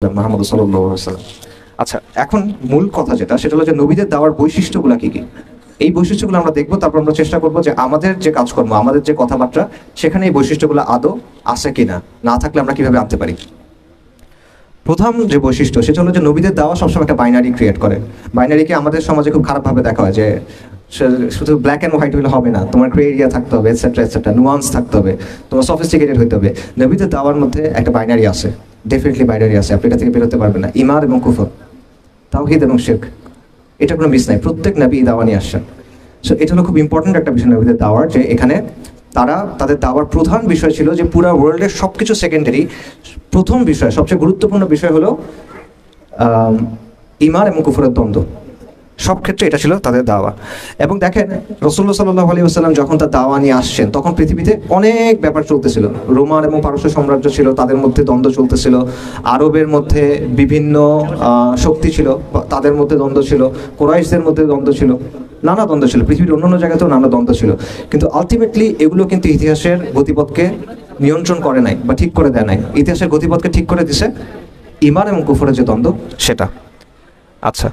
করবেন মুহাম্মদ সাল্লাল্লাহু আলাইহি ওয়াসাল্লাম। আচ্ছা, এখন মূল কথা যেটা, সেটা হলো যে নবীদের দাওয়ার বৈশিষ্ট্যগুলো কি কি। এই বৈশিষ্ট্যগুলো আমরা দেখবো, তারপর আমরা চেষ্টা করবো যে আমাদের যে কাজকর্ম, আমাদের যে কথাবার্তা, সেখানে এই বৈশিষ্ট্যগুলো আদৌ আছে কিনা, না থাকলে আমরা কিভাবে আনতে পারি। প্রথম যে বৈশিষ্ট্য সেটা হলো যে নবীদের দাওয়া সবসময় একটা বাইনারি ক্রিয়েট করে। বাইনারিকে আমাদের সমাজে খুব খারাপভাবে দেখা হয়, যে শুধু ব্ল্যাক অ্যান্ড হোয়াইট হলে হবে না, তোমার গ্রে এরিয়া থাকতে হবে, এটসেট্রা এটসেট্রা, নুয়ান্স থাকতে হবে, তোমার সফিস্টিকেটেড হইতে হবে। নবীদের দাওয়ার মধ্যে একটা বাইনারি আছে, ডেফিনেটলি বাইনারি আছে, আপনি এটা থেকে বেরোতে পারবেন না। ঈমান এবং কুফর, তাওহীদ এবং শিরক, এটা কোনো মিস নাই, প্রত্যেক নবী দাওয়া নিয়ে আসছেন। সো এটা হলো খুব ইম্পর্টেন্ট একটা বিষয় নবীদের দাওয়ার, যে এখানে তারা তাদের দাওয়ার প্রধান বিষয় ছিল যে পুরো ওয়ার্ল্ডের সব কিছু সেকেন্ডারি, প্রথম বিষয়, সবচেয়ে গুরুত্বপূর্ণ বিষয় হলো ঈমান এবং কুফরের দ্বন্দ্ব। সব ক্ষেত্রে এটা ছিল তাদের দাওয়া। এবং দেখেন রাসূলুল্লাহ সাল্লাল্লাহু আলাইহি ওয়াসাল্লাম যখন তার দাওয়া নিয়ে আসছেন, তখন পৃথিবীতে অনেক ব্যাপার চলতেছিল। রোমান এবং পারস্য সাম্রাজ্য ছিল, তাদের মধ্যে দ্বন্দ্ব চলতেছিল। আরবের মধ্যে বিভিন্ন শক্তি ছিল, তাদের মধ্যে দ্বন্দ্ব ছিল। কুরাইশদের মধ্যে দ্বন্দ্ব ছিল, নানা দ্বন্দ্ব ছিল। পৃথিবীর অন্যান্য জায়গাতেও নানা দ্বন্দ্ব ছিল। কিন্তু আলটিমেটলি এগুলো কিন্তু ইতিহাসের গতিপথকে নিয়ন্ত্রণ করে নাই বা ঠিক করে দেয় নাই। ইতিহাসের গতিপথকে ঠিক করে দিছে ঈমান এবং কুফরের যে দ্বন্দ্ব, সেটা। আচ্ছা,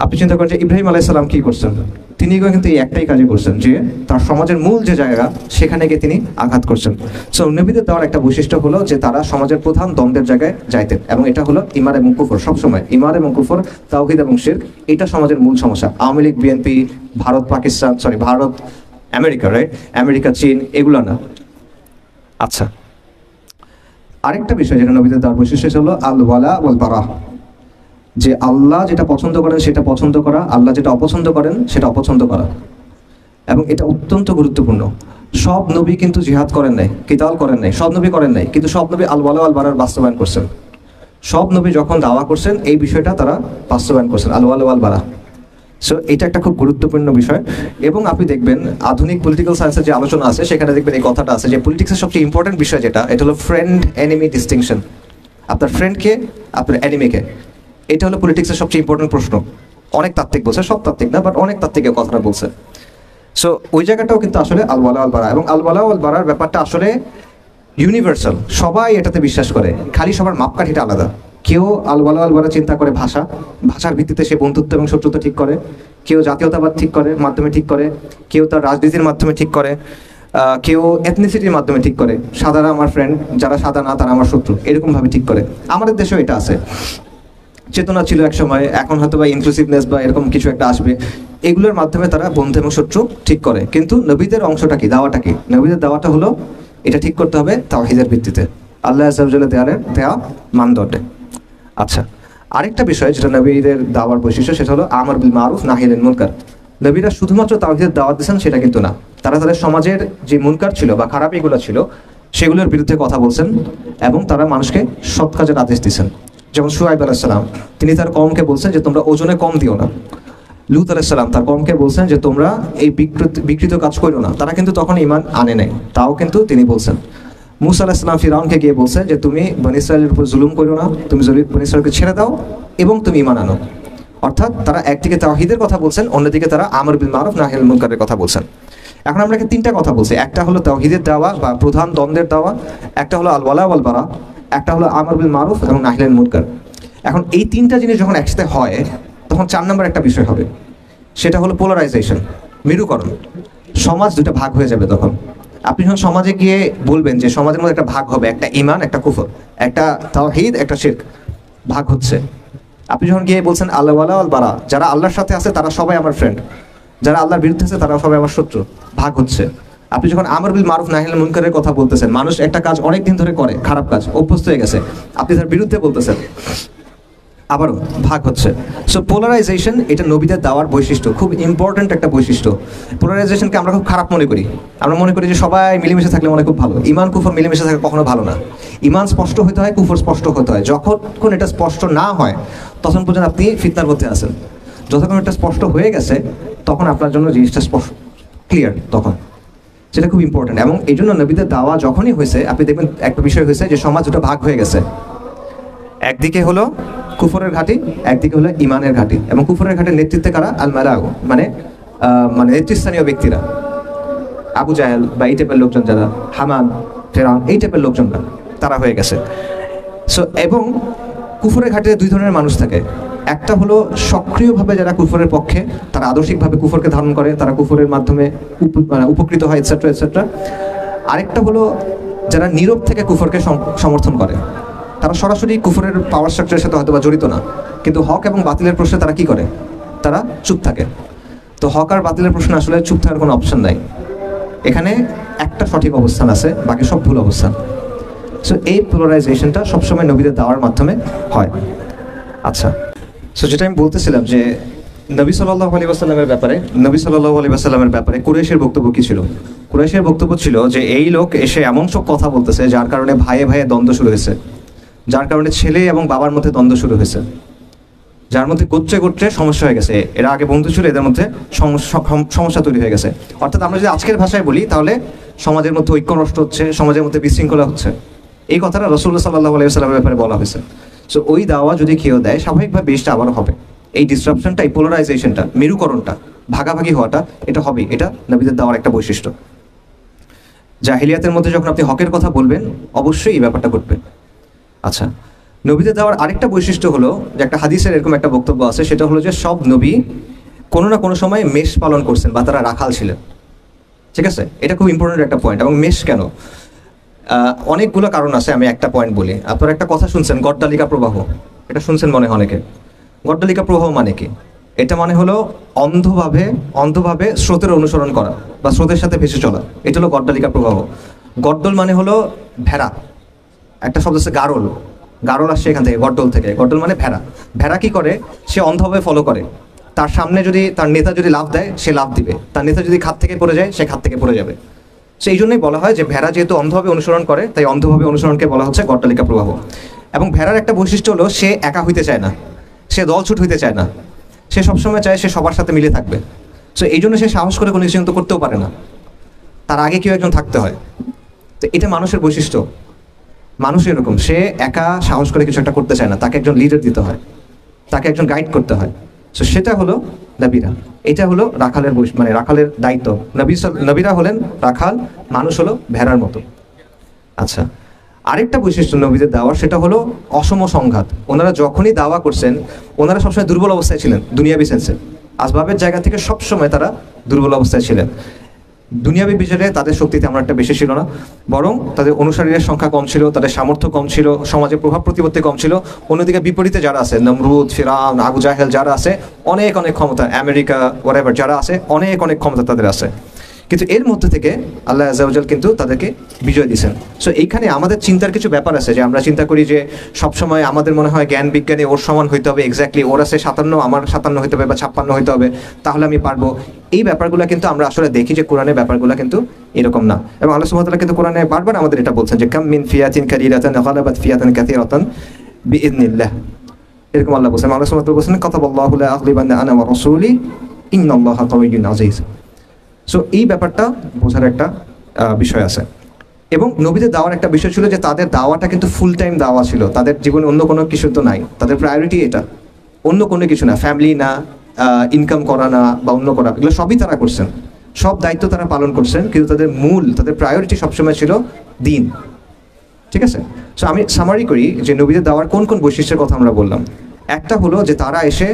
আপনি চিন্তা করেন যে ইব্রাহিম আলাইহিস সালাম কি করছেন? তিনি কিন্তু এই একটাই কাজই করছেন, যে তার সমাজের মূল যে জায়গা, সেখানে গিয়ে তিনি আঘাত করছেন। সো নবীদের দেওয়ার একটা বৈশিষ্ট্য হলো যে তারা সমাজের প্রধান দ্বন্দ্বের জায়গায় যাইতেন, এবং এটা হলো ঈমান এবং কুফর। সবসময় ঈমান এবং কুফর, তাওহীদ এবং শিরক, এটা সমাজের মূল সমস্যা। Awami League, BNP, Bharat Pakistan, Bharat America, right, America চীন, এগুলো না। আচ্ছা, আরেকটা বিষয় যেটা নবীদের দেওয়ার বৈশিষ্ট্য হলো আল ওয়ালা ওয়াল বারা, যে আল্লাহ যেটা পছন্দ করেন সেটা পছন্দ করা, আল্লাহ যেটা অপছন্দ করেন সেটা অপছন্দ করা। এবং এটা অত্যন্ত গুরুত্বপূর্ণ। সব নবী কিন্তু জিহাদ করেন নাই, কিতাল করেন নাই, সব নবী করেন নাই, কিন্তু সব নবী আল ওয়ালা ওয়াল বারার বাস্তবায়ন করছেন। সব নবী যখন দাওয়া করছেন, এই বিষয়টা তারা বাস্তবায়ন করছেন, আল ওয়ালা ওয়াল বারা। সো এটা একটা খুব গুরুত্বপূর্ণ বিষয়। এবং আপনি দেখবেন আধুনিক পলিটিক্যাল সায়েন্সের যে আলোচনা আছে, সেখানে দেখবেন এই কথাটা আছে যে পলিটিক্সের সবচেয়ে ইম্পর্টেন্ট বিষয় যেটা, এটা হলো ফ্রেন্ড এনিমি ডিস্টিংশন। আপনার ফ্রেন্ডকে, আপনার এনিমিকে, এটা হলো পলিটিক্সের সবচেয়ে ইম্পর্টেন্ট প্রশ্ন। অনেক তাত্ত্বিক বলছে, সব তাত্ত্বিক না, বাট অনেক তাত্ত্বিকের কথাটা বলছে। সো ওই জায়গাটাও কিন্তু আসলে আল ওয়ালা আল বারা, এবং আল ওয়ালা আল বারার ব্যাপারটা আসলে ইউনিভার্সাল, সবাই এটাতে বিশ্বাস করে, খালি সবার মাপকাঠিটা আলাদা। কেউ আল ওয়ালা আল বারা চিন্তা করে ভাষার ভিত্তিতে সে বন্ধুত্ব এবং শত্রুতা ঠিক করে, কেউ জাতীয়তাবাদ ঠিক করে মাধ্যমে ঠিক করে, কেউ তার রাজনীতির মাধ্যমে ঠিক করে, কেউ এথনিসিটির মাধ্যমে ঠিক করে, সাদারা আমার ফ্রেন্ড, যারা সাদা না তারা আমার শত্রু, এরকমভাবে ঠিক করে। আমাদের দেশেও এটা আছে, চেতনা ছিল এক সময়, এখন হয়তো বা ইনক্লুসিভনেস বা এরকম কিছু একটা আসবে, এগুলোর মাধ্যমে তারা বন্ধু এবং শত্রু ঠিক করে। কিন্তু নবীদের অংশটা কি, দাওয়াটা কি? নবীদের দাওয়াটা হলো এটা ঠিক করতে হবে তাওহীদের ভিত্তিতে, আল্লাহ আযজা ওয়া জাল্লা দেয়া মানদণ্ডে। আচ্ছা, আরেকটা বিষয় যেটা নবীদের দাওয়ার বৈশিষ্ট্য, সেটা হলো আমর বিল মারুফ নাহি আনিল মুনকার। নবীরা শুধুমাত্র তাওহীদের দাওয়াত দিয়েছেন সেটা কিন্তু না, তারা তাদের সমাজের যে মুনকার ছিল বা খারাপ এগুলো ছিল, সেগুলোর বিরুদ্ধে কথা বলছেন, এবং তারা মানুষকে সৎ কাজের আদেশ দিয়েছেন। যেমন শুআয়ব আলাইহিস সালাম, তিনি তার কওমকে বলছেন যে তোমরা ওজনে কম দিও না। লূত আলাইহিস সালাম তার কওমকে বলছেন যে তোমরা এই বিকৃত কাজ করো না। তারা কিন্তু তখন ঈমান আনে নাই, তাও কিন্তু তিনি বলছেন। মূসা আলাইহিস সালাম ফিরআউনকে গিয়ে বলছেন যে তুমি বনী ইসরাঈলের উপর জুলুম করো না, তুমি বনী ইসরাঈলকে ছেড়ে দাও এবং তুমি ঈমান আনো। অর্থাৎ তারা একদিকে তাওহীদের কথা বলছেন, অন্যদিকে তারা আমর বিল মারুফ নাহি আনিল মুনকারের কথা বলছেন। এখন আমরা তিনটা কথা বলছি, একটা হলো তাওহীদের দাওয়া বা প্রধান দ্বন্দ্বের দাওয়া, একটা হলো আল ওয়ালা ওয়াল বারা, একটা হলো আমর বিল মারুফ এবং নাহি আনিল মুনকার। এখন এই তিনটা জিনিস যখন একসাথে হয়, তখন 4 নম্বর একটা বিষয় হবে, সেটা হলো পোলারাইজেশন, মেরুকরণ। সমাজ দুটো ভাগ হয়ে যাবে তখন। আপনি যখন সমাজে গিয়ে বলবেন যে সমাজের মধ্যে একটা ভাগ হবে, একটা ঈমান একটা কুফর, একটা তাওহীদ একটা শিরক, ভাগ হচ্ছে। আপনি যখন গিয়ে বলছেন আল্লাহ ওয়ালা ওয়াল বারা, যারা আল্লাহর সাথে আছে তারা সবাই আমার ফ্রেন্ড, যারা আল্লাহর বিরুদ্ধে আছে তারা সবাই আমার শত্রু, ভাগ হচ্ছে। আপনি যখন আমর বিল মারুফ নাহি আনিল মুনকারের কথা বলতেছেন, মানুষ একটা কাজ অনেক দিন ধরে করে, খারাপ কাজ, অভ্যস্ত হয়ে গেছে, আপনি তার বিরুদ্ধে বলতেছেন, আবারও ভাগ হচ্ছে। সো পোলারাইজেশন, এটা নবীদের দাওয়ার বৈশিষ্ট্য, খুব ইম্পর্টেন্ট একটা বৈশিষ্ট্য। পোলারাইজেশনকে আমরা খুব খারাপ মনে করি, আমরা মনে করি যে সবাই মিলেমিশে থাকলে মনে খুব ভালো। ঈমান কুফর মিলেমিশে থাকা কখনো ভালো না। ঈমান স্পষ্ট হতে হয়, কুফর স্পষ্ট হতে হয়। যখন এটা স্পষ্ট না হয়, তখন পর্যন্ত আপনি ফিতনার মধ্যে আছেন। যতক্ষণ এটা স্পষ্ট হয়ে গেছে, তখন আপনার জন্য জিনিসটা স্পষ্ট, ক্লিয়ার, তখন সেটা খুব ইম্পর্টেন্ট। এবং এই জন্য নবীদের দাওয়া যখনই হয়েছে, আপনি দেখবেন একটা বিষয় হয়েছে যে সমাজ দুটো ভাগ হয়ে গেছে। একদিকে হলো কুফরের ঘাঁটি, একদিকে হলো ঈমানের ঘাঁটি। এবং কুফরের ঘাটের নেতৃত্বে কারা? আল মালাউ, মানে নেতৃস্থানীয় ব্যক্তিরা, আবু জাহেল বা এই টাইপের লোকজন, যারা হামান, ফেরাউন, এই টাইপের লোকজনরা, তারা হয়ে গেছে। সো এবং কুফরের ঘাটে দুই ধরনের মানুষ থাকে। একটা হলো সক্রিয়ভাবে যারা কুফরের পক্ষে, তারা আদর্শিকভাবে কুফরকে ধারণ করে, তারা কুফরের মাধ্যমে উপকৃত হয়, এটসেট্রা এটসেট্রা। আরেকটা হলো যারা নীরব থেকে কুফরকে সমর্থন করে, তারা সরাসরি কুফরের পাওয়ার স্ট্রাকচারের সাথে হয়তো বা জড়িত না, কিন্তু হক এবং বাতিলের প্রশ্নে তারা কি করে, তারা চুপ থাকে। তো হক আর বাতিলের প্রশ্নে আসলে চুপ থাকার কোনো অপশন নাই, এখানে একটা সঠিক অবস্থান আছে, বাকি সব ভুল অবস্থান। সো এই পোলারাইজেশনটা সবসময় নবীদের দাওয়ার মাধ্যমে হয়। আচ্ছা, সো যেটা আমি বলতেছিলাম যে নবী সাল্লাল্লাহু আলাইহি ওয়াসাল্লামের ব্যাপারে কুরাইশের বক্তব্য কি ছিল? কুরাইশের বক্তব্য ছিল যে এই লোক এসে এমন সব কথা বলতেছে যার কারণে ভাইয়ে ভাইয়ে দ্বন্দ্ব শুরু হয়েছে, যার কারণে ছেলে এবং বাবার মধ্যে দ্বন্দ্ব শুরু হয়েছে, যার মধ্যে গোত্রে গোত্রে সমস্যা হয়ে গেছে। এরা আগে বন্ধু ছিল, এদের মধ্যে সমস্যা তৈরি হয়ে গেছে। অর্থাৎ আমরা যদি আজকের ভাষায় বলি তাহলে সমাজের মধ্যে ঐক্য নষ্ট হচ্ছে, সমাজের মধ্যে বিশৃঙ্খলা হচ্ছে। এই কথাটা রাসূলুল্লাহ সাল্লাল্লাহু আলাইহি ওয়াসাল্লামের ব্যাপারে বলা হয়েছে। সো ওই দাওয়া যদি কেউ দেয়, স্বাভাবিকভাবে বেশটা আবারও হবে। এই ডিসরাপশনটা, এই পোলারাইজেশনটা, মেরুকরণটা, ভাগাভাগি হওয়াটা, এটা হবে। এটা নবীদের দাওয়ার একটা বৈশিষ্ট্য। জাহিলিয়াতের মধ্যে যখন আপনি হকের কথা বলবেন, অবশ্যই এই ব্যাপারটা ঘটবে। আচ্ছা, নবীদের দেওয়ার আরেকটা বৈশিষ্ট্য হলো যে একটা হাদিসের এরকম একটা বক্তব্য আছে, সেটা হলো যে সব নবী কোনো না কোনো সময় মেষ পালন করছেন বা তারা রাখাল ছিলেন। ঠিক আছে, এটা খুব ইম্পর্টেন্ট একটা পয়েন্ট। এবং মেষ কেন, অনেকগুলো কারণ আছে, আমি একটা পয়েন্ট বলি। আপনারা একটা কথা শুনছেন, গড্ডালিকা প্রবাহ, এটা শুনছেন মনে হয় অনেকে। গড্ডালিকা প্রবাহ মানে কি? এটা মানে হলো অন্ধভাবে স্রোতের অনুসরণ করা বা স্রোতের সাথে ভেসে চলা, এটা হলো গড্ডালিকা প্রবাহ। গড্ডল মানে হলো ভেড়া, একটা শব্দ আছে গারল, গারল আসছে এখান থেকে, গড্ডল থেকে। গড্ডল মানে ভেড়া। ভেড়া কি করে? সে অন্ধভাবে ফলো করে। তার সামনে যদি তার নেতা যদি লাফ দেয়, সে লাফ দিবে। তার নেতা যদি খাত থেকে পড়ে যায়, সে খাত থেকে পড়ে যাবে। সেই জন্যই বলা হয় যে ভেড়া যেহেতু অন্ধভাবে অনুসরণ করে, তাই অন্ধভাবে অনুসরণকে বলা হচ্ছে গড্ডালিকা প্রবাহ। এবং ভেড়ার একটা বৈশিষ্ট্য হলো সে একা হইতে চায় না, সে দলছুট হইতে চায় না, সে সবসময় চায় সে সবার সাথে মিলে থাকবে। সো এই জন্য সে সাহস করে কোনো কিছু কিন্তু করতেও পারে না, তার আগে কেউ একজন থাকতে হয়। তো এটা মানুষের বৈশিষ্ট্য। মানুষ এরকম, সে একা সাহস করে কিছু একটা করতে চায় না, তাকে একজন লিডার দিতে হয়, তাকে একজন গাইড করতে হয়। সো সেটা হলো নবীরা, এটা হলো রাখালের মানে রাখালের দায়িত্ব। নবীরা হলেন রাখাল, মানুষ হলো ভেড়ার মতো। আচ্ছা, আরেকটা বৈশিষ্ট্য নবীদের দাওয়ার, সেটা হলো অসম সংঘাত। ওনারা যখনই দাওয়া করছেন, ওনারা সবসময় দুর্বল অবস্থায় ছিলেন। দুনিয়াবি সেন্সে, আসবাবের জায়গা থেকে সবসময় তারা দুর্বল অবস্থায় ছিলেন। দুনিয়াবি বিচারে তাদের শক্তি তেমন একটা বেশি ছিল না, বরং তাদের অনুসারীদের সংখ্যা কম ছিল, তাদের সামর্থ্য কম ছিল, সমাজে প্রভাব প্রতিপত্তি কম ছিল। অন্যদিকে বিপরীতে যারা আছে, নমরুদ, ফিরআউন, আবু জাহেল যারা আছে, অনেক অনেক ক্ষমতা, আমেরিকা ওয়ারেভার যারা আছে, অনেক অনেক ক্ষমতা তাদের আছে। কিন্তু এর মধ্যে থেকে আল্লাহ আযজা ওয়া জাল কিন্তু তাদেরকে বিজয় দিয়েছেন। সো এইখানে আমাদের চিন্তার কিছু ব্যাপার আছে, যে আমরা চিন্তা করি যে সবসময় আমাদের মনে হয় জ্ঞান বিজ্ঞানে ওর সমান হইতে হবে, এক্স্যাক্টলি ওর আছে 57, আমার 57 হইতে হবে বা 56 হইতে হবে, তাহলে আমি পারবো। এই ব্যাপারগুলো কিন্তু আমরা আসলে দেখি যে কোরআনের ব্যাপারগুলো কিন্তু এরকম না। এবং আল্লাহ সুবহানাহু ওয়া তাআলা কিন্তু কোরআনে বারবার আমাদের এটা বলছেন যে কাম মিন ফিয়াতিন কালিলাতান গালাবাত ফিয়াতান কাসীরাতান বিইذনিল্লাহ। এরকম আল্লাহ বলছেন। আল্লাহ সুবহানাহু ওয়া তাআলা বলছেন কাতাবাল্লাহু লা আগলিবান্না আনা ওয়া রাসূলি ইন্নাল্লাহা কাওয়িয়্যুন আযীজ। সো এই ব্যাপারটা বোঝার একটা বিষয় আছে। এবং নবীদের দাওয়ার একটা বিষয় ছিল যে তাদের দাওয়াটা কিন্তু ফুল টাইম দাওয়া ছিল, তাদের জীবনে অন্য কোনো কিছু তো নাই, তাদের প্রায়োরিটি এটা, অন্য কোনো কিছু না, ফ্যামিলি না, ইনকাম করা না বা অন্য করা, এগুলো সবই তারা করছেন, সব দায়িত্ব তারা পালন করছেন, কিন্তু তাদের প্রায়োরিটি সবসময় ছিল দিন। ঠিক আছে, সো আমি সামারি করি যে নবীদের দাওয়ার কোন কোন বৈশিষ্ট্যের কথা আমরা বললাম। একটা হলো যে তারা এসে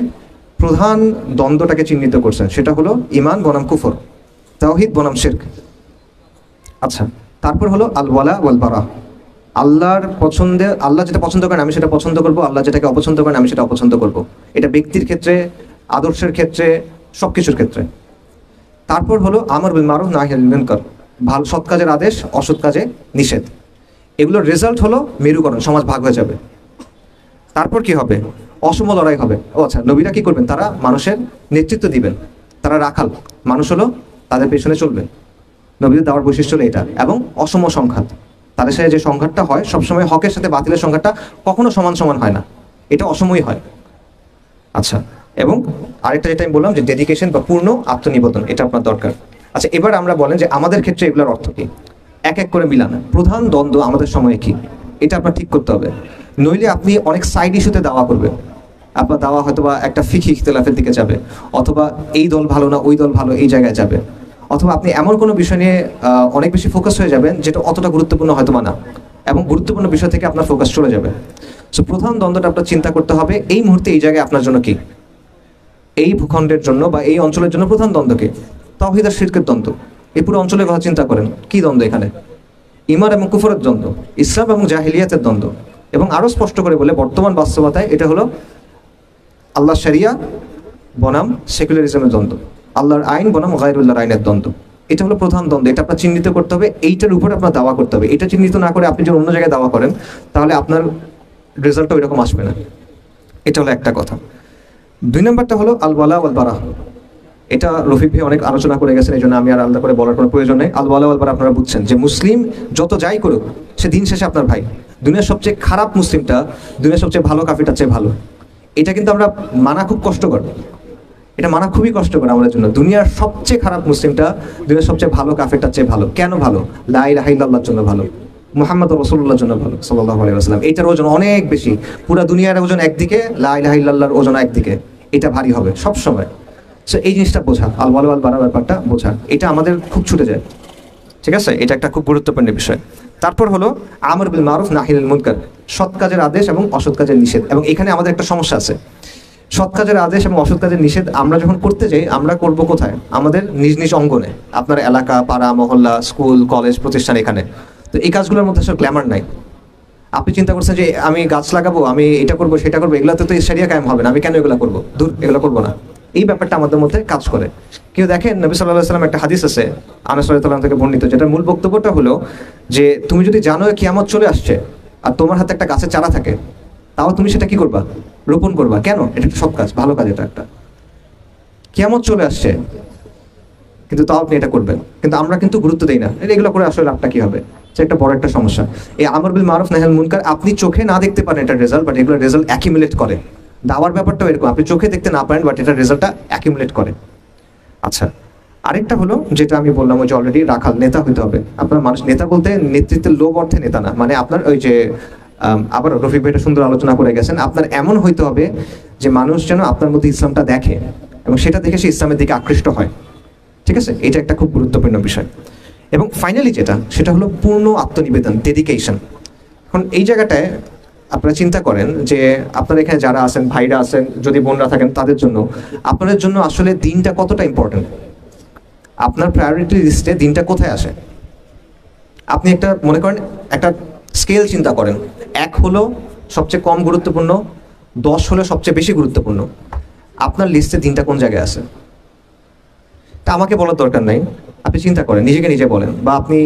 প্রধান দ্বন্দ্বটাকে চিহ্নিত করছেন, সেটা হলো ঈমান বনাম কুফর, তাওহীদ বনাম শিরক। আচ্ছা, তারপর হলো আল ওয়ালা ওয়াল বারা, আল্লাহর পছন্দে, আল্লাহ যেটা পছন্দ করেন আমি সেটা পছন্দ করব, আল্লাহ যেটাকে অপছন্দ করেন আমি সেটা অপছন্দ করব। এটা ব্যক্তির ক্ষেত্রে, আদর্শের ক্ষেত্রে, সব কিছুর ক্ষেত্রে। তারপর হলো আমর বিল মারুফ নাহি আনিল মুনকার, ভালো সৎ কাজের আদেশ, অসৎ কাজে নিষেধ। এগুলোর রেজাল্ট হলো মেরুকরণ, সমাজ ভাগ হয়ে যাবে। তারপর কি হবে? অসম লড়াই হবে। ও আচ্ছা, নবীরা কি করবেন? তারা মানুষের নেতৃত্ব দিবেন, তারা রাখাল, মানুষ হলো তাদের পেছনে চলবে। নবীদের দাওয়ার বৈশিষ্ট্য হলো এটা। এবং অসম সংঘাত, তাদের সাথে যে সংঘাতটা হয় সবসময় হকের সাথে বাতিলের সংঘাতটা কখনো সমান সমান হয় না, এটা অসমই হয়। আচ্ছা, এবং আরেকটা যেটা আমি বললাম যে ডেডিকেশন বা পূর্ণ আত্মনিবেদন, এটা আপনার দরকার। আচ্ছা, এবার আমরা বলেন যে আমাদের ক্ষেত্রে এগুলোর অর্থ কি, এক এক করে মিলান। প্রধান দ্বন্দ্ব আমাদের সময়ে কি, এটা আপনার ঠিক করতে হবে। নইলে আপনি অনেক সাইড ইস্যুতে দাওয়া করবেন, আপনার দাওয়া হয়তো বা একটা ফিকহি ইখতিলাফের দিকে যাবে, অথবা এই দল ভালো না ওই দল ভালো এই জায়গায় যাবে, অথবা আপনি এমন কোনো বিষয় নিয়ে অনেক বেশি ফোকাস হয়ে যাবেন যেটা অতটা গুরুত্বপূর্ণ হয়তো বা না। এবং গুরুত্বপূর্ণ বিষয় থেকে আপনার ফোকাস চলে যাবে। সো প্রধান দ্বন্দ্বটা আপনার চিন্তা করতে হবে এই মুহূর্তে এই জায়গায় আপনার জন্য কি, এই ভূখণ্ডের জন্য বা এই অঞ্চলের জন্য প্রধান দ্বন্দ্ব কি? তাওহীদ আর শিরকের দ্বন্দ্ব। এই পুরো অঞ্চলের কথা চিন্তা করেন, কি দ্বন্দ্ব এখানে? ঈমান এবং কুফরের দ্বন্দ্ব, ইসলাম এবং জাহিলিয়াতের দ্বন্দ্ব। এবং আরো স্পষ্ট করে বলে বর্তমান বাস্তবতায় এটা হলো আল্লাহ শরিয়া বনাম সেকুলারিজমের দ্বন্দ্ব, আল্লাহর আইন বনাম গায়রুল্লাহর আইনের দ্বন্দ্ব। এটা হলো প্রধান দ্বন্দ্ব। এটা আপনার চিহ্নিত করতে হবে, এইটার উপরে আপনার দাওয়া করতে হবে। এটা চিহ্নিত না করে আপনি যদি অন্য জায়গায় দাওয়া করেন তাহলে আপনার রেজাল্টটা ওইরকম আসবে না। এটা হলো একটা কথা। 2 নম্বরটা হলো আল ওয়ালা ওয়াল বারা। এটা রফিক ভাই অনেক আলোচনা করে গেছেন, এই জন্য আমি আর আলাদা করে বলার কোনো প্রয়োজন নেই। আল ওয়ালা ওয়াল বারা আপনারা বুঝছেন যে মুসলিম যত যাই করুক সে দিন শেষে আপনার ভাই। দুনিয়ার সবচেয়ে খারাপ মুসলিমটা দুনিয়ার সবচেয়ে ভালো কাফিরটার চেয়ে ভালো। এটা কিন্তু আমরা মানা খুব কষ্টকর, এটা মানা খুবই কষ্টকর আমাদের জন্য। দুনিয়ার সবচেয়ে খারাপ মুসলিমটা দুনিয়ার সবচেয়ে ভালো কাফেরটার চেয়ে ভালো। কেন ভালো? লা ইলাহা ইল্লাল্লাহর জন্য ভালো, মুহাম্মদ রাসূলুল্লাহর জন্য ভালো সাল্লাল্লাহু আলাইহি ওয়াসাল্লাম। এটার ওজন অনেক বেশি। পুরো দুনিয়ার ওজন একদিকে, লা ইলাহা ইল্লাল্লাহর ওজন একদিকে। এটা ভারী হবে সব সময়। সো এই জিনিসটা বোঝা, আল ওয়ালা ওয়াল বারা ব্যাপারটা বোঝা, এটা আমাদের খুব ছুটে যায়। ঠিক আছে, এটা একটা খুব গুরুত্বপূর্ণ বিষয়। তারপর হলো আমর বিল মারুফ নাহিল মুনকার, সৎ কাজের আদেশ এবং অসৎ কাজের নিষেধ। এবং এখানে আমাদের একটা সমস্যা আছে। সৎ কাজের আদেশ এবং অসৎ কাজের নিষেধ আমরা যখন করতে যাই আমরা করব কোথায়? আমাদের নিজ নিজ অঙ্গনে, আপনার এলাকা, পাড়া, মহল্লা, স্কুল, কলেজ, প্রতিষ্ঠান, এখানে। তো এই কাজগুলোর মধ্যে আসলে গ্ল্যামার নাই। আপনি চিন্তা করছেন যে আমি গাছ লাগাবো, আমি এটা করবো, সেটা করবো, এগুলোতে তো শরিয়া কায়েম হবে না, আমি কেন এগুলো করবো? দূর, এগুলো করবো না। এই ব্যাপারটা আমাদের মধ্যে কাজ করে। কেউ দেখেন নবী সাল্লাল্লাহু আলাইহি ওয়াসাল্লাম একটা হাদিস আছে আনাস রাদিয়াল্লাহু আনহু থেকে বর্ণিত, যেটার মূল বক্তব্যটা হলো যে তুমি যদি জানো কিয়ামত চলে আসছে আর তোমার হাতে একটা গাছের চারা থাকে, তাও তুমি সেটা কি করবা? রোপণ করবা। কেন? এটা একটা সৎ কাজ, ভালো কাজ। এটা একটা কিয়ামত চলে আসছে কিন্তু তাও আপনি এটা করবেন। কিন্তু আমরা কিন্তু গুরুত্ব দেই না, এগুলো করে আসলে লাভটা কি হবে? একটা বড় একটা সমস্যা। এই আমর বিল মারুফ নাহিল মুনকার আপনি চোখে না দেখতে পারেন এটার রেজাল্ট, বাট এগুলো রেজাল্ট অ্যাকিউমুলেট করে। দাওয়ার ব্যাপারটাও এরকম, আপনি চোখে দেখতে না পারেন বাট এটার রেজাল্টটা অ্যাকিউমুলেট করে। আচ্ছা, আরেকটা হলো যেটা আমি বললাম ওই যে অলরেডি রাখাল, নেতা হইতে হবে আপনার। মানুষ নেতা বলতে নেতৃত্বের লোভ অর্থে নেতা না, মানে আপনার ওই যে আবার রফিক ভাই এটা সুন্দর আলোচনা করে গেছেন, আপনার এমন হইতে হবে যে মানুষ যেন আপনার মধ্যে ইসলামটা দেখে এবং সেটা দেখে সে ইসলামের দিকে আকৃষ্ট হয়। ঠিক আছে, এটা একটা খুব গুরুত্বপূর্ণ বিষয়। এবং ফাইনালি যেটা, সেটা হলো পূর্ণ আত্মনিবেদন, ডেডিকেশন। এখন এই জায়গাটায় আপনারা চিন্তা করেন যে আপনারা এখানে যারা আছেন, ভাইরা আছেন, যদি বোনরা থাকেন, তাদের জন্য আপনাদের জন্য আসলে দিনটা কতটা ইম্পর্টেন্ট? আপনার প্রায়োরিটি লিস্টে দিনটা কোথায় আসে? আপনি একটা মনে করেন একটা স্কেল চিন্তা করেন, 1 হলো সবচেয়ে কম গুরুত্বপূর্ণ, 10 হলো সবচেয়ে বেশি গুরুত্বপূর্ণ। আপনার লিস্টে দিনটা কোন জায়গায় আছে? তা আমাকে বলার দরকার নাই, আপনি চিন্তা করেন, নিজেকে নিজে বলেন, বা আপনি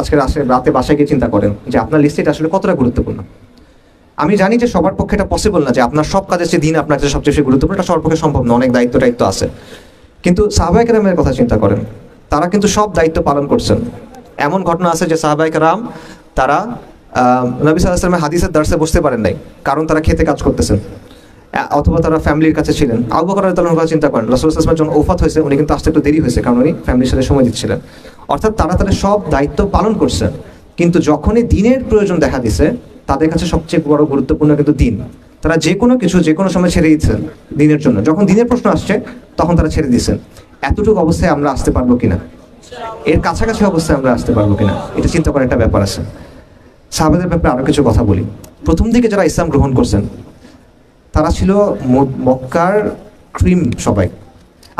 আজকে রাতে বাসায় গিয়ে চিন্তা করেন যে আপনার লিস্টে এটা আসলে কতটা গুরুত্বপূর্ণ। আমি জানি যে সবার পক্ষে এটা পসিবল না যে আপনার সব কাজের চেয়ে দিন আপনার কাছে সবচেয়ে বেশি গুরুত্বপূর্ণ, এটা সবার পক্ষে সম্ভব না, অনেক দায়িত্ব আছে। কিন্তু সাহাবায়ে কেরামের কথা চিন্তা করেন, তারা কিন্তু সব দায়িত্ব পালন করছেন। এমন ঘটনা আছে যে সাহাবায়ে কেরাম তারা নবী সাল্লাল্লাহু আলাইহি ওয়াসাল্লামের হাদিসের দার্সে বসতে পারেন নাই, কারণ তারা খেতে কাজ করতেছেন, অথবা তারা ফ্যামিলির কাছে ছিলেন। আবু বকর রাদিয়াল্লাহু আনহু চিন্তা করেন, রাসূলুল্লাহ সাল্লাল্লাহু আলাইহি ওয়াসাল্লামের যখন ওফাত হয়েছে উনি কিন্তু আসতে একটু দেরি হয়েছে, কারণ উনি ফ্যামিলির সাথে সময় দিচ্ছিলেন। অর্থাৎ তারা তাদের সব দায়িত্ব পালন করছেন, কিন্তু যখনই দিনের প্রয়োজন দেখা দিছে তাদের কাছে সবচেয়ে বড় গুরুত্বপূর্ণ কিন্তু দিন। তারা যে কোনো কিছু যে কোনো সময় ছেড়ে দিচ্ছেন দিনের জন্য। যখন দিনের প্রশ্ন আসছে তখন তারা ছেড়ে দিচ্ছেন। এতটুকু অবস্থায় আমরা আসতে পারবো কিনা, এর কাছাকাছি অবস্থায় আমরা আসতে পারবো কিনা, এটা চিন্তা করার একটা ব্যাপার আছে। সাহাবাদের ব্যাপারে আরো কিছু কথা বলি। প্রথম দিকে যারা ইসলাম গ্রহণ করছেন তারা ছিল মক্কার ক্রিম। সবাই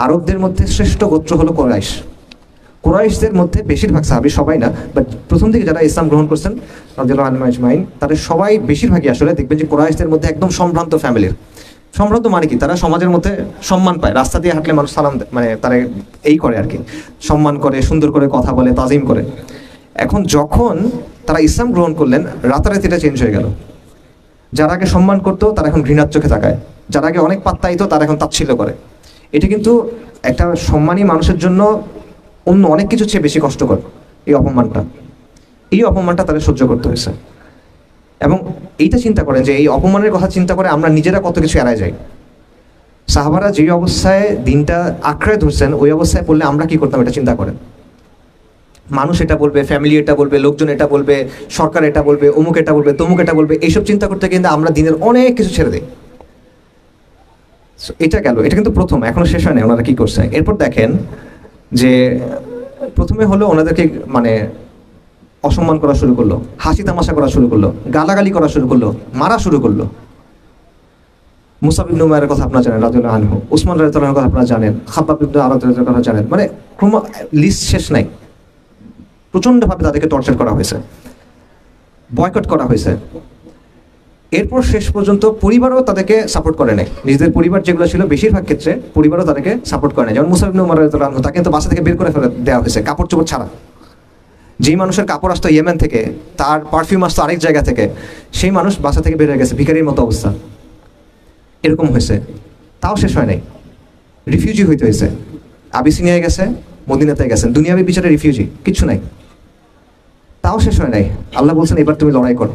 আরবদের মধ্যে শ্রেষ্ঠ গোত্র হলো কুরাইশ। কুরাইশদের মধ্যে বেশিরভাগ সাহাবী, সবাই না, বাট প্রথম দিকে যারা ইসলাম গ্রহণ করছেন রাদিয়াল্লাহু আনহুম আজমাইন, তাদের সবাই বেশিরভাগই আসলে দেখবেন যে কুরাইশদের মধ্যে একদম সম্ভ্রান্ত ফ্যামিলির। সম্ভ্রান্ত মানে কি? তারা সমাজের মধ্যে সম্মান পায়, রাস্তা দিয়ে হাঁটলে মানুষ সালাম দেয়, মানে তারা এই করে আর কি, সম্মান করে, সুন্দর করে কথা বলে, তাজিম করে। এখন যখন তারা ইসলাম গ্রহণ করলেন রাতারাতি এটা চেঞ্জ হয়ে গেল। যারা আগে সম্মান করতো তারা এখন ঘৃণার চোখে তাকায়, যারা আগে অনেক পাত্তাইতো তারা এখন তাচ্ছিল্য করে। এটা কিন্তু একটা সম্মানী মানুষের জন্য অন্য অনেক কিছু চেয়ে বেশি কষ্টকর। এই অপমানটা তাদের সহ্য করতে হয়েছে। এবং এইটা চিন্তা করেন যে এই অপমানের কথা চিন্তা করে আমরা নিজেরা কত কিছু এড়ায় যাই। সাহাবারা যে অবস্থায় দিনটা আঁকড়ে ধরছেন ওই অবস্থায় পড়লে আমরা কি করতাম এটা চিন্তা করেন। মানুষ এটা বলবে, ফ্যামিলি এটা বলবে, লোকজন এটা বলবে, সরকার এটা বলবে, অমুক এটা বলবে, তমুক এটা বলবে, এইসব চিন্তা করতে কিন্তু আমরা দিনের অনেক কিছু ছেড়ে দিই। এটা গেল, এটা কিন্তু প্রথম, এখনো শেষ হয় না ওনারা কি করছে। এরপর দেখেন যে প্রথমে হলো ওনাদেরকে মানে অসম্মান করা শুরু করলো, হাসি তামাশা করা শুরু করলো, গালাগালি করা শুরু করলো, মারা শুরু করলো। মুসাব ইবনে উমাইরের কথা আপনারা জানেন রাদিয়াল্লাহু আনহু, উসমান রাদিয়াল্লাহু আনহুর কথা আপনারা জানেন, খাব্বাব ইবনে আরাদ রাদিয়াল্লাহু আনহুর কথা জানেন। মানে লিস্ট শেষ নাই। প্রচণ্ডভাবে তাদেরকে টর্চার করা হয়েছে, বয়কট করা হয়েছে। এরপর শেষ পর্যন্ত পরিবারও তাদেরকে সাপোর্ট করে নাই। নিজেদের পরিবার যেগুলো ছিল বেশিরভাগ ক্ষেত্রে পরিবারও তাদেরকে সাপোর্ট করে নাই। যেমন মুসাব ইবনে উমার রাদিয়াল্লাহু আনহু, তাকে কিন্তু বাসা থেকে বের করে ফেলে দেওয়া হয়েছে কাপড় চোপড় ছাড়া। যেই মানুষের কাপড় আসতো ইয়েমেন থেকে, তার পারফিউম আসতো আরেক জায়গা থেকে, সেই মানুষ বাসা থেকে বের হয়ে গেছে, ভিখারির মতো অবস্থা। এরকম হয়েছে। তাও শেষ হয় নাই, রিফিউজি হইতে হয়েছে। আবিসিনিয়ায় গেছে, মদিনাতে গেছেন, দুনিয়াবী বিচারে রিফিউজি, কিচ্ছু নাই। তাও শেষ হয় নাই। আল্লাহ বলছেন এবার তুমি লড়াই করো,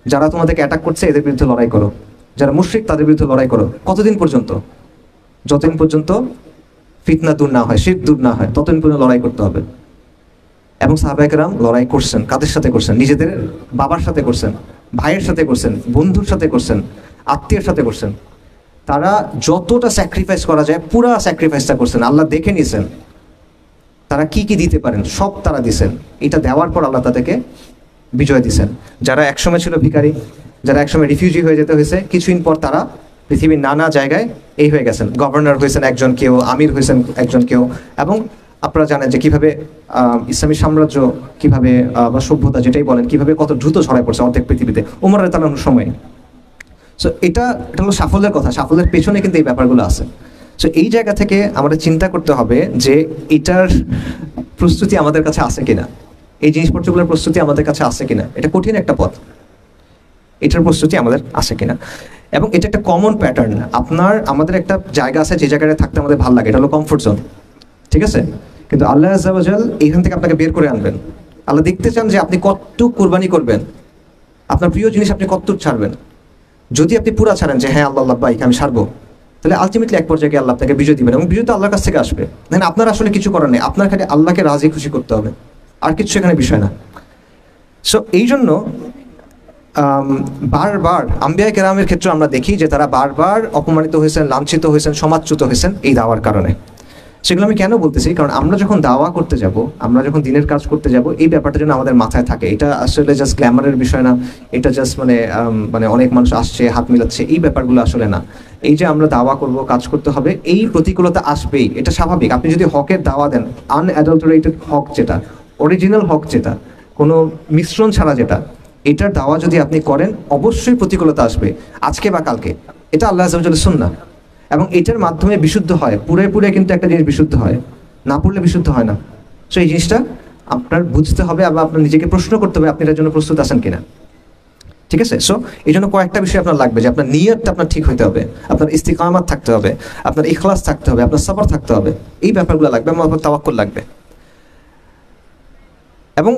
যারা তোমাদেরকে অ্যাটাক করছে এদের বিরুদ্ধে লড়াই করো, যারা মুশরিক তাদের বিরুদ্ধে লড়াই করো। কতদিন পর্যন্ত? যতদিন পর্যন্ত ফিতনা দূর না হয়, শিরক দূর না হয়, ততদিন পর্যন্ত লড়াই করতে হবে। এবং সাহাবায়ে কেরাম লড়াই করছেন। কাদের সাথে করছেন? নিজেদের বাবার সাথে করছেন, ভাইয়ের সাথে করছেন, বন্ধুর সাথে করছেন, আত্মীয়ের সাথে করছেন। তারা যতটা স্যাক্রিফাইস করা যায় পুরা স্যাক্রিফাইসটা করছেন। আল্লাহ দেখে নিয়েছেন তারা কি কি দিতে পারেন, সব তারা দিছেন। এটা দেওয়ার পর আল্লাহ তাদেরকে বিজয় দিছেন। যারা একসময় ছিল ভিখারি, যারা একসময় রিফিউজি হয়ে যেতে হয়েছে, কিছুদিন পর তারা পৃথিবীর নানা জায়গায় এই হয়ে গেছেন, গভর্নর হয়েছেন একজন কেউ, আমির হয়েছেন একজন কেউ। এবং আপনারা জানেন যে কিভাবে ইসলামী সাম্রাজ্য কিভাবে বা সভ্যতা যেটাই বলেন কিভাবে কত দ্রুত ছড়ায় পড়ছে অর্ধেক পৃথিবীতে ওমর রাদিয়াল্লাহু আনহুর সময়। সো এটা হলো সাফল্যের কথা, সাফল্যের পেছনে কিন্তু এই ব্যাপারগুলো আছে। সো এই জায়গা থেকে আমাদের চিন্তা করতে হবে যে এটার প্রস্তুতি আমাদের কাছে আছে কিনা, এই জিনিসপত্রগুলোর প্রস্তুতি আমাদের কাছে আছে কিনা। এটা কঠিন একটা পথ, এটার প্রস্তুতি আমাদের আছে কিনা। এবং এটা একটা কমন প্যাটার্ন। আমাদের একটা জায়গা আছে যে জায়গায় থাকতে আমাদের ভালো লাগে, এটা হলো কমফোর্ট জোন, ঠিক আছে? কিন্তু আল্লাহ আযজা ওয়া জাল এখান থেকে আপনাকে বের করে আনবেন। আল্লাহ দেখতে চান যে আপনি কতটুকু কুরবানি করবেন, আপনার প্রিয় জিনিস আপনি কতটুকু ছাড়বেন। যদি আপনি পুরা ছাড়েন যে হ্যাঁ আল্লাহ বাইক আমি ছাড়বো, তাহলে আলটিমেটলি এক পর্যায়ে আল্লাহ আপনাকে বিজয় দিবেন, এবং বিজয় তো আল্লাহর কাছ থেকে আসবে। দেখেন আপনার আসলে কিছু করার নেই, আপনার খালি আল্লাহকে রাজি খুশি করতে হবে, আর কিছু এখানে বিষয় না। সো এই জন্য বারবার আম্বিয়া কেরামের ক্ষেত্রে আমরা দেখি যে তারা বারবার অপমানিত হয়েছেন, লাঞ্ছিত হয়েছেন, সমাজচ্যুত হয়েছেন এই দাওয়ার কারণে। সেগুলো আমি কেন বলতেছি, কারণ আমরা যখন দাওয়া করতে যাব, আমরা যখন দিনের কাজ করতে যাব, এই ব্যাপারটা যেন আমাদের মাথায় থাকে। এটা আসলে জাস্ট গ্ল্যামারের বিষয় না, এটা জাস্ট মানে অনেক মানুষ আসছে হাত মিলাচ্ছে, এই ব্যাপারগুলো আসলে না। এই যে আমরা দাওয়া করব, কাজ করতে হবে, এই প্রতিকূলতা আসবেই, এটা স্বাভাবিক। আপনি যদি হকের দাওয়া দেন, আনঅ্যাডাল্টারেটেড হক যেটা, অরিজিনাল হক যেটা, কোনো মিশ্রণ ছাড়া যেটা, এটার দাওয়া যদি আপনি করেন অবশ্যই প্রতিকূলতা আসবে, আজকে বা কালকে। এটা আল্লাহ আযজা ওয়া জাল্লার সুন্নাহ, এবং এটার মাধ্যমে বিশুদ্ধ হয়। পুরে কিন্তু একটা জিনিস বিশুদ্ধ হয়, না পড়লে বিশুদ্ধ হয় না। সো এই জিনিসটা আপনার বুঝতে হবে, আবার আপনার নিজেকে প্রশ্ন করতে হবে আপনি এটার জন্য প্রস্তুত আছেন কিনা, ঠিক আছে? সো এই জন্য কয়েকটা বিষয় আপনার লাগবে, যে আপনার নিয়তটা আপনার ঠিক হইতে হবে, আপনার ইস্তিকামাত থাকতে হবে, আপনার ইখলাস থাকতে হবে, আপনার সবর থাকতে হবে, এই ব্যাপারগুলো লাগবে, এবং আপনার তাওয়াক্কুল লাগবে। এবং